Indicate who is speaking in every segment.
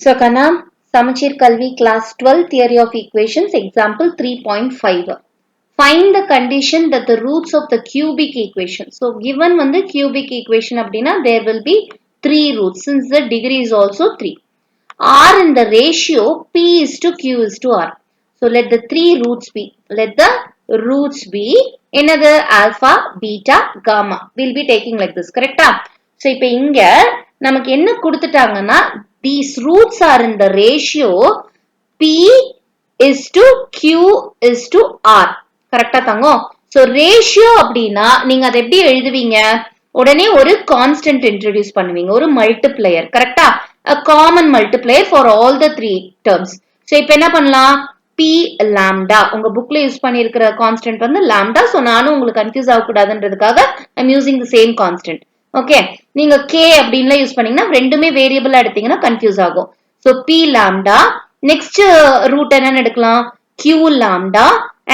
Speaker 1: So, Kana, Samachir Kalvi class 12 theory of equations example 3.5. Find the condition that the roots of the cubic equation. So, given the cubic equation abdina, there will be 3 roots since the degree is also 3. R in the ratio P is to Q is to R. So, let the 3 roots be. Let the roots be another alpha, beta, gamma. We'll be taking like this. Correct? So, இப்போ இங்க நமக்கு என்ன கொடுத்துட்டாங்கன்னா these roots are in the ratio P is to Q is to R. கரெக்டா தங்கம்? So, ratio அப்படின்னா நீங்க அதை எப்படி எழுதுவீங்க? உடனே ஒரு கான்ஸ்டன்ட் இன்ட்ரோடியூஸ் பண்ணுவீங்க ஒரு மல்டிப்ளையர் கரெக்டா a common multiplier for all the three terms so இப்போ என்ன பண்ணலாம் p lambda உங்க புக்ல யூஸ் பண்ணியிருக்கிற கான்ஸ்டன்ட் வந்து lambda so நானும் உங்களுக்கு கன்ஃபியூஸ் ஆக கூடாதுன்றதுக்காக I'm using the same constant okay நீங்க k அப்படின்ல யூஸ் பண்ணீங்கன்னா ரெண்டுமே வேரியபிளா எடுத்தீங்கன்னா கன்ஃபியூஸ் ஆகும் so p lambda next root என்னன்னு எடுக்கலாம் q lambda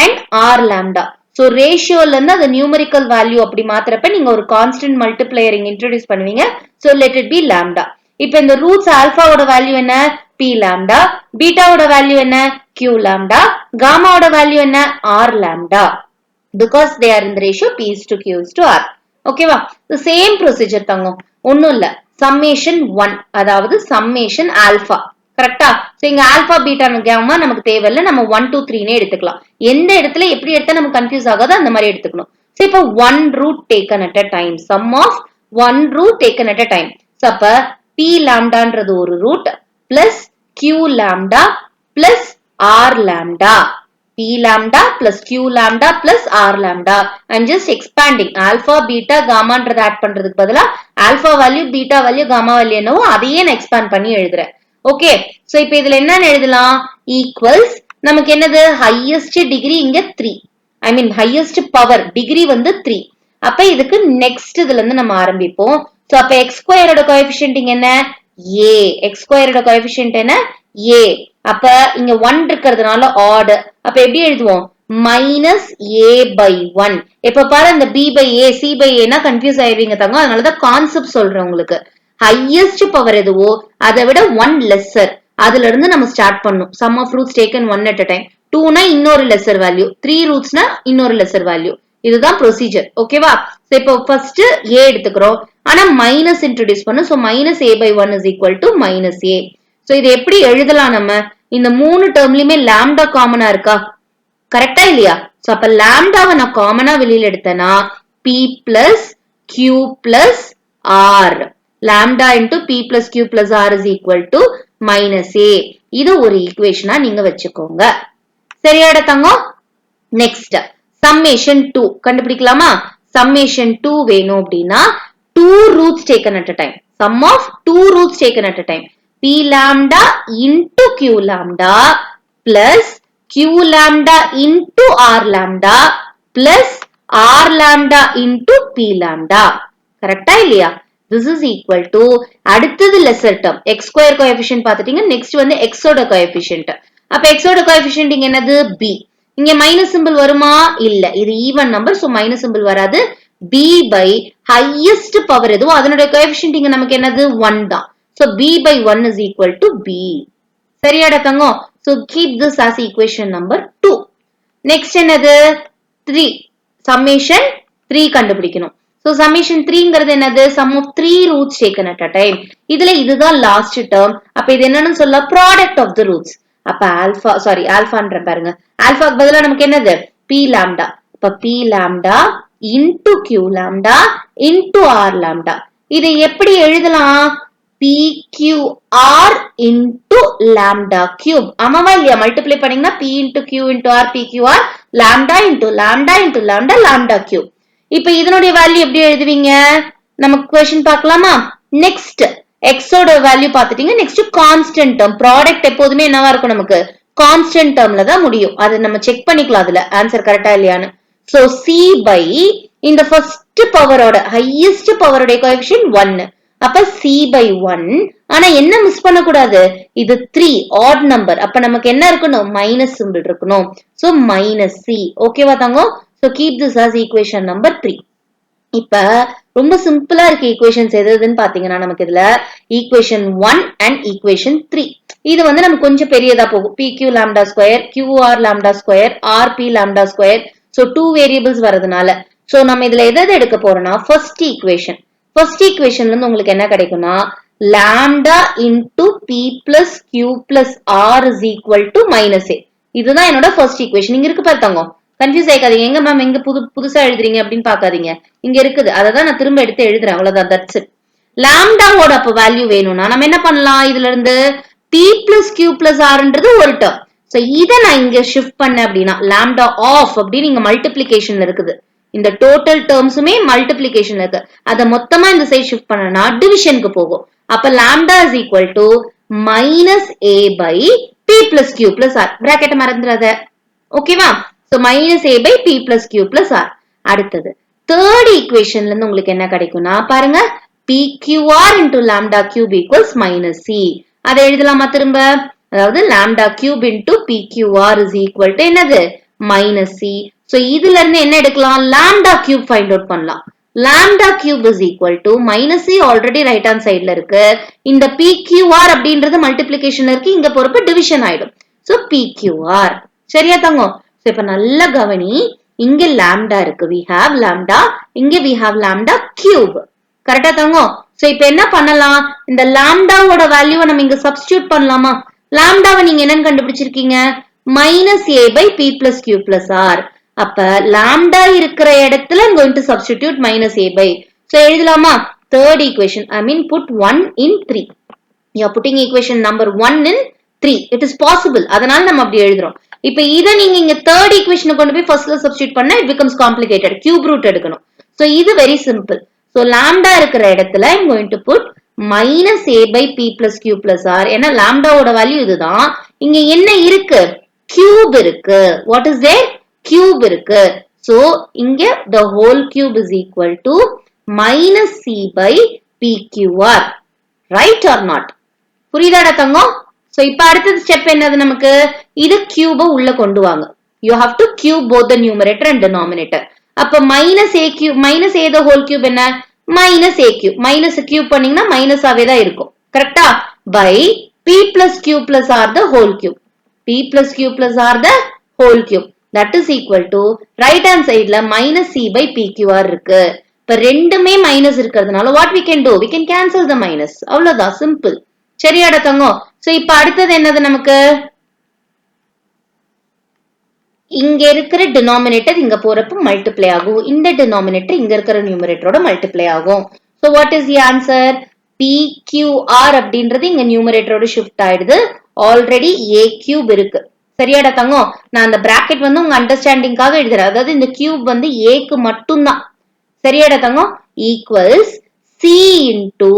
Speaker 1: and r lambda so ரேஷியோல இருந்து அந்த நியூமெரிக்கல் வேல்யூ அப்படி மாத்துறப்ப நீங்க ஒரு கான்ஸ்டன்ட் மல்டிப்ளையர் இங்க இன்ட்ரோடியூஸ் பண்ணுவீங்க so let it be lambda இப்போ இந்த ரூட்ஸ் ஆல்பாவோட வேல்யூ என்ன p lambda பீட்டாவோட வேல்யூ என்ன q lambda காமாவோட வேல்யூ என்ன r lambda because they are in the ratio p is to q is to r ஓகேவா the same procedure தங்கம் ஒண்ணும் இல்ல summation 1 அதாவது summation alpha கரெக்டா சோ இங்க ஆல்பா பீட்டா கேமா நமக்கு தேவையில்லை நம்ம 1 2 3 னே எடுத்துக்கலாம் எந்த இடத்துல எப்படி எடுத்தா நமக்கு கன்ஃபியூஸ் ஆகாதோ அந்த மாதிரி எடுத்துக்கணும் சோ இப்போ 1 root taken at a time sum of 1 root taken at a time so அப்ப p lambdaன்றது ஒரு root plus q lambda plus r lambda p lambda plus q lambda plus r lambda I'm just expanding alpha beta gamma ன்றத add பண்றதுக்கு பதிலா alpha value beta value gamma value என்னவோ அதையே நான் expand பண்ணி எழுதுறேன் ஓகே சோ இப்போ இதுல என்ன எழுதலாம் ஈக்குவல்ஸ் நமக்கு என்னது ஹையஸ்ட் டிகிரி இங்க 3 ஐ மீன் ஹையஸ்ட் பவர் டிகிரி வந்து 3 அப்ப இதுக்கு நெக்ஸ்ட் இதுல இருந்து நம்ம ஆரம்பிப்போம் சோ அப்ப x ஸ்கொயரோட கோஎஃபிஷியன்ட் இங்க என்ன a x ஸ்கொயரோட கோஎஃபிஷியன்ட் என்ன a அப்ப இங்க 1 இருக்கிறதுனால ஆட் அப்ப எப்படி எழுதுவோம் minus a by 1 இப்ப பாரு இந்த b by a c by a னா கன்ஃபியூஸ் ஆயிருவீங்க தங்க அதனால தான் கான்செப்ட் சொல்றேன் உங்களுக்கு highest power எதுவோ அதை விட 1 lesser அதுல இருந்து நம்ம ஸ்டார்ட் பண்ணனும் sum of roots taken 1 at a time 2 னா இன்னொரு lesser value 3 roots னா இன்னொரு lesser value இதுதான் ப்ரொசீஜர் ஓகேவா சோ இப்போ ஃபர்ஸ்ட் a எடுத்துக்கறோம் ஆனா மைனஸ் இன்ட்ரோ듀ce பண்ணனும் so minus a by 1 is equal to minus a so இது எப்படி எழுதலாம் நம்ம இந்த மூணு டேர்ம்லயுமே lambda காமனா இருக்கா கரெக்ட்டா இல்லையா சோ அப்ப lambdaவை நான் காமனா வெளியில எடுத்தேனா p plus q plus r lambda into p plus q plus r is equal to minus a இது ஒரு ஈக்குவேஷனா நீங்க வச்சுக்கோங்க சரியாடா தங்கம் நெக்ஸ்ட் summation 2 கண்டுபிடிக்கலாமா summation 2 வேணும் அப்படினா 2 roots taken at a time sum of 2 roots taken at a time p lambda into q lambda plus q lambda into r lambda plus r lambda into p lambda கரெக்ட்டா இல்லையா this is equal to அடுத்தது lesser term x square coefficient பார்த்துட்டீங்க next வந்து x ஓட coefficient அப்ப x ஓட coefficient இங்க என்னது b இங்க மைனஸ் சிம்பிள் வருமா இல்ல இது even number so minus simple வராது b by highest power எதுவோ அதனுடைய coefficient இங்க நமக்கு என்னது 1 தான் so b by 1 is equal to b சரியாடா தங்கம் so keep this as equation number 2 next என்னது 3 summation 3 கண்டுபிடிக்கணும் so summation 3 ங்கிறது என்னது sum of 3 roots taken at a time இதுல இதுதான் last term அப்ப இது என்னன்னு சொல்ல product of the roots அப்ப ஆல்பான்ற பாருங்க ஆல்பாக்கு பதிலா நமக்கு என்னது p lambda அப்ப p lambda into q lambda into r lambda இதை எப்படி எழுதலாம் pqr into lambda cube ஆமாவா இல்லையா மல்டிப்ளை பண்ணீங்கன்னா p into q into r pqr lambda into lambda into lambda lambda cube இப்ப இதனுடைய வேல்யூ எப்படி எழுதுவீங்க நமக்கு क्वेश्चन பார்க்கலாமா நெக்ஸ்ட் x ஓட வேல்யூ பார்த்துட்டீங்க நெக்ஸ்ட் கான்ஸ்டன்ட் டேர்ம் ப்ராடக்ட் எப்போதுமே என்னவா இருக்கும் நமக்கு கான்ஸ்டன்ட் டேர்ம்ல தான் முடியும் அது நம்ம செக் பண்ணிக்கலாம் அதுல ஆன்சர் கரெக்ட்டா இல்லையான்னு சோ c by இந்த ஃபர்ஸ்ட் பவரோட ஹையஸ்ட் பவரோட கோஎஃபிஷியன்ட் 1 அப்ப c by 1 ஆனா என்ன மிஸ் பண்ண கூடாது இது 3 ஆட் நம்பர் அப்ப நமக்கு என்ன இருக்கணும் மைனஸ் சிம்பிள் இருக்கணும் சோ மைனஸ் c ஓகேவா தங்கம் so keep this as equation number 3 இப்ப ரொம்ப சிம்பிளா இருக்க ஈக்குவேஷன்ஸ் எதுன்னு பாத்தீங்கன்னா நமக்கு இதுல ஈக்குவேஷன் 1 அண்ட் ஈக்குவேஷன் 3 இது வந்து நமக்கு கொஞ்சம் பெரியதா போகும். PQ lambda square, QR lambda square, RP lambda square. So 2 variables வரதுனால சோ நம்ம இதுல எதை எடுக்க போறோம்னா ஃபர்ஸ்ட் ஈக்குவேஷன்ல இருந்து உங்களுக்கு என்ன கிடைக்கும்னா lambda into P plus Q plus R is equal to minus A. இதுதான் என்னோட ஃபர்ஸ்ட் ஈக்குவேஷன். இங்க இருக்கு பார்த்தாங்க, கன்ஃபியூஸ் ஆயிக்காதீங்க. எங்க மேம் எங்க புதுசா எழுதுறீங்க அப்படின்னு பாக்காதீங்க. இங்க இருக்குது, அதை தான் நான் திரும்ப எடுத்து எழுதுறேன். அவ்வளவுதான், தட்ஸ் இட். லாம்டாவோட அப்ப வேல்யூ வேணும்னா நம்ம என்ன பண்ணலாம், இதுல இருந்து P plus Q plus Rன்றது ஒரு டேர்ம். சோ இதை நான் இங்க ஷிஃப்ட் பண்ணேன் அப்படின்னா லாம்டா ஆஃப் அப்படின்னு இங்க மல்டிப்ளிகேஷன்ல இருக்குது. இந்த டோட்டல் டேர்ம்ஸுமே மல்டிப்ளிகேஷன்ல இருக்கு. அதை மொத்தமா இந்த சைடு ஷிஃப்ட் பண்ணனா டிவிஷனுக்கு போகும். அப்ப lambda is equal to minus A by B plus Q plus R. பிராக்கெட்டை மறந்துடாத. ஓகேவா? So minus a by p plus q plus r. அடுத்தது third equationல இருந்து உங்களுக்கு என்ன கிடைக்கும்னா பாருங்க, pqr into lambda cube equals minus c. அதை எழுதலாமா திரும்ப? அதாவது lambda cube into pqr is equal to என்னது? minus c. So இதுல இருந்து என்ன எடுக்கலாம்? lambda cube find out பண்ணலாம். lambda cube is equal to minus c already right hand sideல இருக்கு. இந்த pqr அப்படின்றது மல்டிப்ளிகேஷன்ல இருக்கு, இங்க போறப்ப டிவிஷன் ஆயிடும். So pqr. சரியா தங்கம்? இப்ப நல்ல கவனி, இங்க லாம்டா இருக்கு, we have lambda, இங்க we have lambda cube. கரெக்டா தங்கம்? சோ இப்ப என்ன பண்ணலாம், இந்த லாம்டாவோட வேல்யூவை நம்ம இங்க சப்ஸ்டிடியூட் பண்ணலாமா? லாம்டாவை நீங்க என்னன்னு கண்டுபிடிச்சிருக்கீங்க? Minus A by B plus Q plus R. அப்ப லாம்டா இருக்கிற இடத்துல I'm going to substitute minus a by. So எழுதலாமா? third equation, I mean put 1 in 3. You are putting equation number 1 in 3. It is possible. அதனால நம்ம அப்படி எழுதுறோம். இப்ப இதை நீங்க இங்க third equation கொண்டு போய் firstல substitute பண்ணா it becomes complicated. Cube root எடுக்கணும். So இது very simple. So lambda இருக்கிற இடத்துல I'm going to put minus a by p plus q plus r. ஏன்னா lambdaவோட வேல்யூ இதுதான். இங்க என்ன இருக்கு? Cube இருக்கு. What is there? Cube இருக்கு. So இங்க the whole cube is equal to minus c by pqr. Right or not? புரியுதாடா Thangam? So இப்ப அடுத்த ஸ்டெப் என்னது நமக்கு? இது கியூப உள்ள கொண்டு வாங்க. You have to cube both the numerator and denominator. அப்ப minus a cube, minus a the whole cube என்ன? Minus a cube. Minus cube பண்ணீங்கன்னா minus ஆவே தான் இருக்கும். கரெக்டா? By p plus q plus r the whole cube. p plus q plus r the whole cube. That is equal to right hand sideல minus c by pqr இருக்கு. இப்ப ரெண்டுமே minus இருக்கிறதுனால what we can do? We can cancel the minus. அவ்வளவுதான், simple. சரியாடா தங்கம்? So இப்ப அடுத்தது என்னது நமக்கு? இங்க இருக்கிற denominator இங்க போறப்ப மல்டிப்ளை ஆகும். இந்த denominator இங்க இருக்கிற நியூமரேட்டரோட மல்டிப்ளை ஆகும். So what is the answer? PQR அப்படின்றது இங்க நியூமரேட்டரோட ஷிஃப்ட் ஆயிடுது. ஆல்ரெடி a கியூப் இருக்கு. சரியாடா தங்கம்? நான் அந்த பிராக்கெட் வந்து உங்க அண்டர்ஸ்டாண்டிங்காக எழுதுறேன். அதாவது இந்த கியூப் வந்து ஏக்கு மட்டும்தான். சரியாடா தங்கம்? Equals c into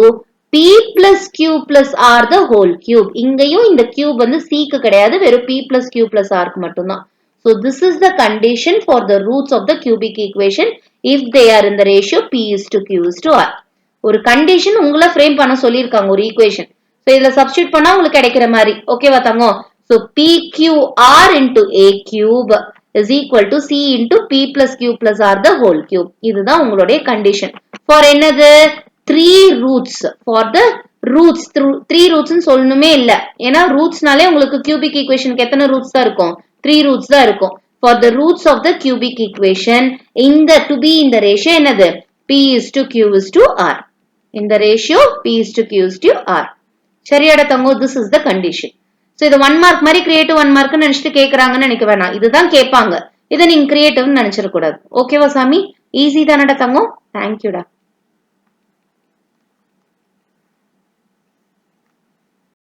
Speaker 1: p plus q plus r the whole cube. இங்கேயும் இந்த cube வந்து c க்கு கிடையாது, வெறும் p plus q plus r க்கு மட்டும்தான். So this is the condition for the roots of the cubic equation if they are in the ratio p is to q is to r. ஒரு condition உங்களை frame பண்ண சொல்லியிருக்காங்க ஒரு equation. So இதுல substitute பண்ணா உங்களுக்கு கிடைக்கிற மாதிரி. ஓகேவா தங்கம்? So pqr into a cube is equal to c into p plus q plus r the whole cube. இதுதான் உங்களுடைய கண்டிஷன். For என்னது? 3 roots. For the roots, 3 roots சொல்லணுமே இல்ல. ஏன்னா ரூட்ஸ்னாலே உங்களுக்கு cubic equationக்கு எத்தனை ரூட்ஸ் தான் இருக்கும்? 3 roots தான் இருக்கும். For the roots of the cubic equation in the to be in the ratio என்னது? p is to q is to r. In the ratio p is to q is to r. சரியாடா தங்கோ? This is the condition. So இது 1 mark மாதிரி creative 1 mark நினைச்சிட்டு கேக்குறாங்கன்னு நினைக்க வேணாம். இதுதான் கேட்பாங்க. இதை நீங்க creative நினைச்சிட கூடாது. ஓகேவா சாமி? ஈஸி தானடா தங்கோ? Thank you டா.